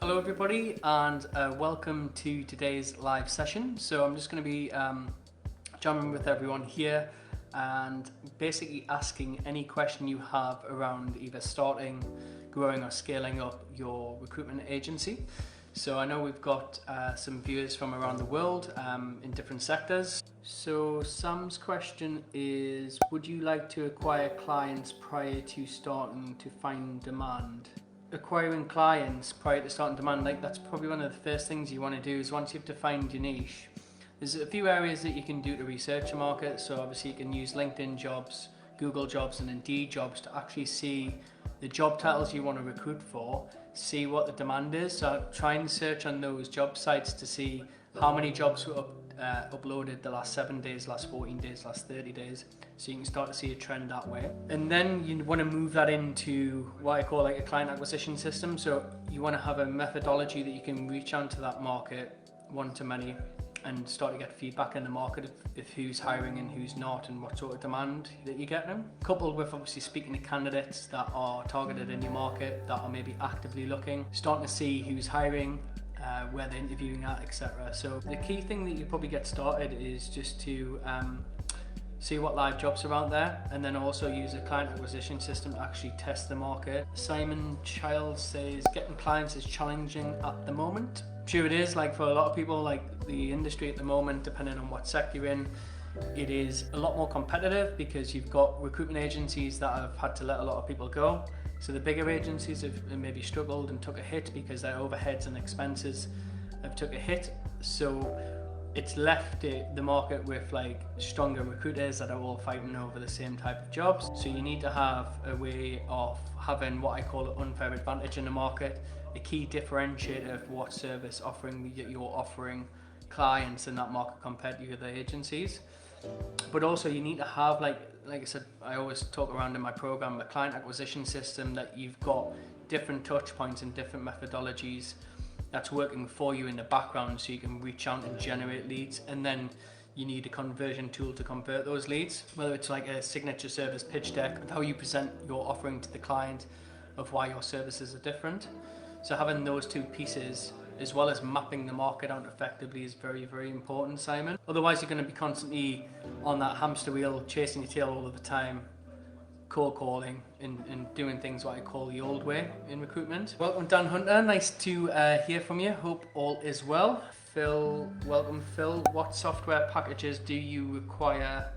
Hello everybody, and welcome to today's live session. So I'm just going to be jumping with everyone here and basically asking any question you have around either starting, growing or scaling up your recruitment agency. So I know we've got some viewers from around the world in different sectors. So Sam's question is, would you like to acquire clients prior to starting to find demand? Acquiring clients prior to starting demand, that's probably one of the first things you want to do. Is once you've defined your niche, there's a few areas that you can do to research a market. So obviously you can use LinkedIn jobs, Google jobs and Indeed jobs to actually see the job titles you want to recruit for, see what the demand is. So try and search on those job sites to see how many jobs were uploaded the last 7 days, last 14 days, last 30 days, so you can start to see a trend that way. And then you want to move that into what I call like a client acquisition system. So you want to have a methodology that you can reach out to that market one-to-many and start to get feedback in the market of who's hiring and who's not and what sort of demand that you're getting. Coupled with obviously speaking to candidates that are targeted in your market, that are maybe actively looking, starting to see who's hiring, where they're interviewing at, etc. So the key thing that you probably get started is just to see what live jobs are out there, and then also use a client acquisition system to actually test the market. Simon Child says, getting clients is challenging at the moment. Sure it is, like for a lot of people, like the industry at the moment, depending on what sector you're in, it is a lot more competitive because you've got recruitment agencies that have had to let a lot of people go. So the bigger agencies have maybe struggled and took a hit because their overheads and expenses have took a hit. So it's left the market with like stronger recruiters that are all fighting over the same type of jobs. So you need to have a way of having what I call an unfair advantage in the market, a key differentiator of what service offering you're offering clients in that market compared to other agencies. But also you need to have, like I said, I always talk around in my program, a client acquisition system that you've got different touch points and different methodologies that's working for you in the background, so you can reach out and generate leads. And then you need a conversion tool to convert those leads, whether it's like a signature service pitch deck of how you present your offering to the client of why your services are different. So having those two pieces, as well as mapping the market out effectively, is very, very important, Simon. Otherwise you're going to be constantly on that hamster wheel, chasing your tail all of the time, cold calling and doing things what I call the old way in recruitment. Welcome Dan Hunter, nice to hear from you, hope all is well. Phil, welcome Phil. What software packages do you require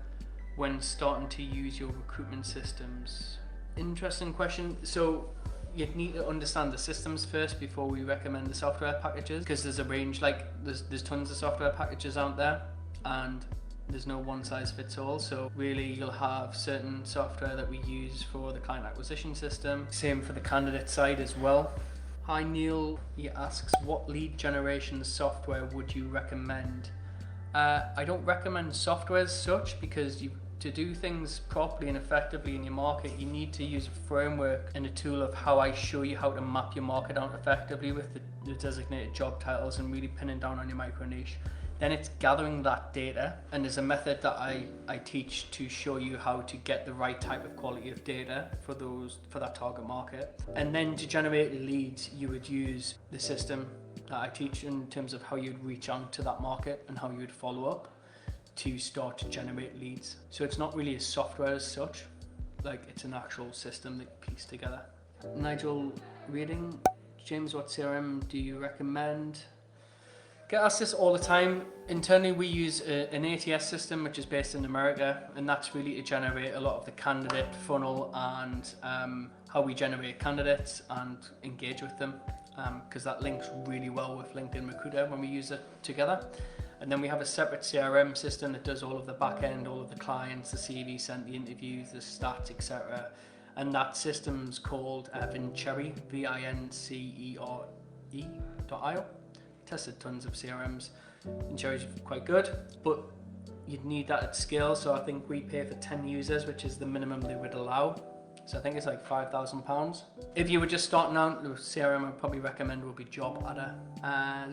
when starting to use your recruitment systems? Interesting question. So you'd need to understand the systems first before we recommend the software packages, because there's a range, like there's tons of software packages out there and there's no one size fits all. So really you'll have certain software that we use for the client acquisition system, same for the candidate side as well. Hi Neil, he asks, what lead generation software would you recommend? I don't recommend software as such, because to do things properly and effectively in your market, you need to use a framework and a tool of how I show you how to map your market out effectively with the designated job titles and really pinning down on your micro niche. Then it's gathering that data, and there's a method that I teach to show you how to get the right type of quality of data for that target market. And then to generate leads, you would use the system that I teach in terms of how you'd reach out to that market and how you would follow up to start to generate leads. So it's not really a software as such, like it's an actual system that you piece together. Nigel Reading, James, what CRM do you recommend? Get asked this all the time. Internally we use an ATS system which is based in America, and that's really to generate a lot of the candidate funnel and how we generate candidates and engage with them, because that links really well with LinkedIn Recruiter when we use it together. And then we have a separate CRM system that does all of the back end, all of the clients, the CV sent, the interviews, the stats, etc. And that system's called Vincere, Vincere.io. Tested tons of CRMs. Vincere's quite good, but you'd need that at scale. So I think we pay for 10 users, which is the minimum they would allow. So I think it's like £5,000. If you were just starting out, the CRM I'd probably recommend would be Job Adder.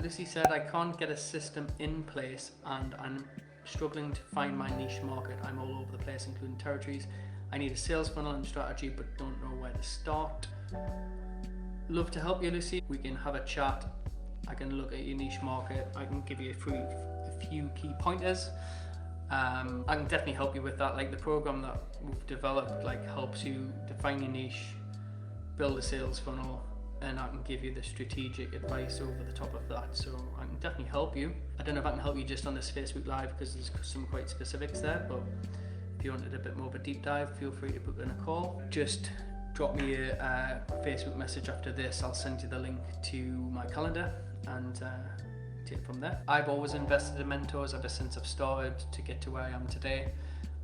Lucy said, I can't get a system in place and I'm struggling to find my niche market. I'm all over the place, including territories. I need a sales funnel and strategy, but don't know where to start. love to help you, Lucy. We can have a chat. I can look at your niche market. I can give you a few key pointers. I can definitely help you with that. Like the program that we've developed, like helps you define your niche, build a sales funnel, and I can give you the strategic advice over the top of that. So I can definitely help you. I don't know if I can help you just on this Facebook Live because there's some quite specifics there, but if you wanted a bit more of a deep dive, feel free to book in a call. Just drop me a Facebook message after this. I'll send you the link to my calendar and take it from there. I've always invested in mentors ever since I've started to get to where I am today.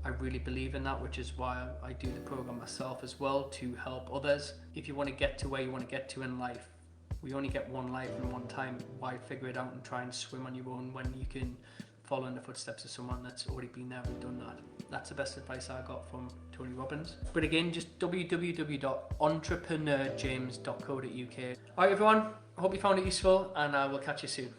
I really believe in that, which is why I do the program myself as well, to help others. If you want to get to where you want to get to in life, we only get one life and one time. Why figure it out and try and swim on your own when you can follow in the footsteps of someone that's already been there and done that? That's the best advice I got from Tony Robbins. But again, just www.entrepreneurjames.co.uk. Alright everyone, I hope you found it useful, and I will catch you soon.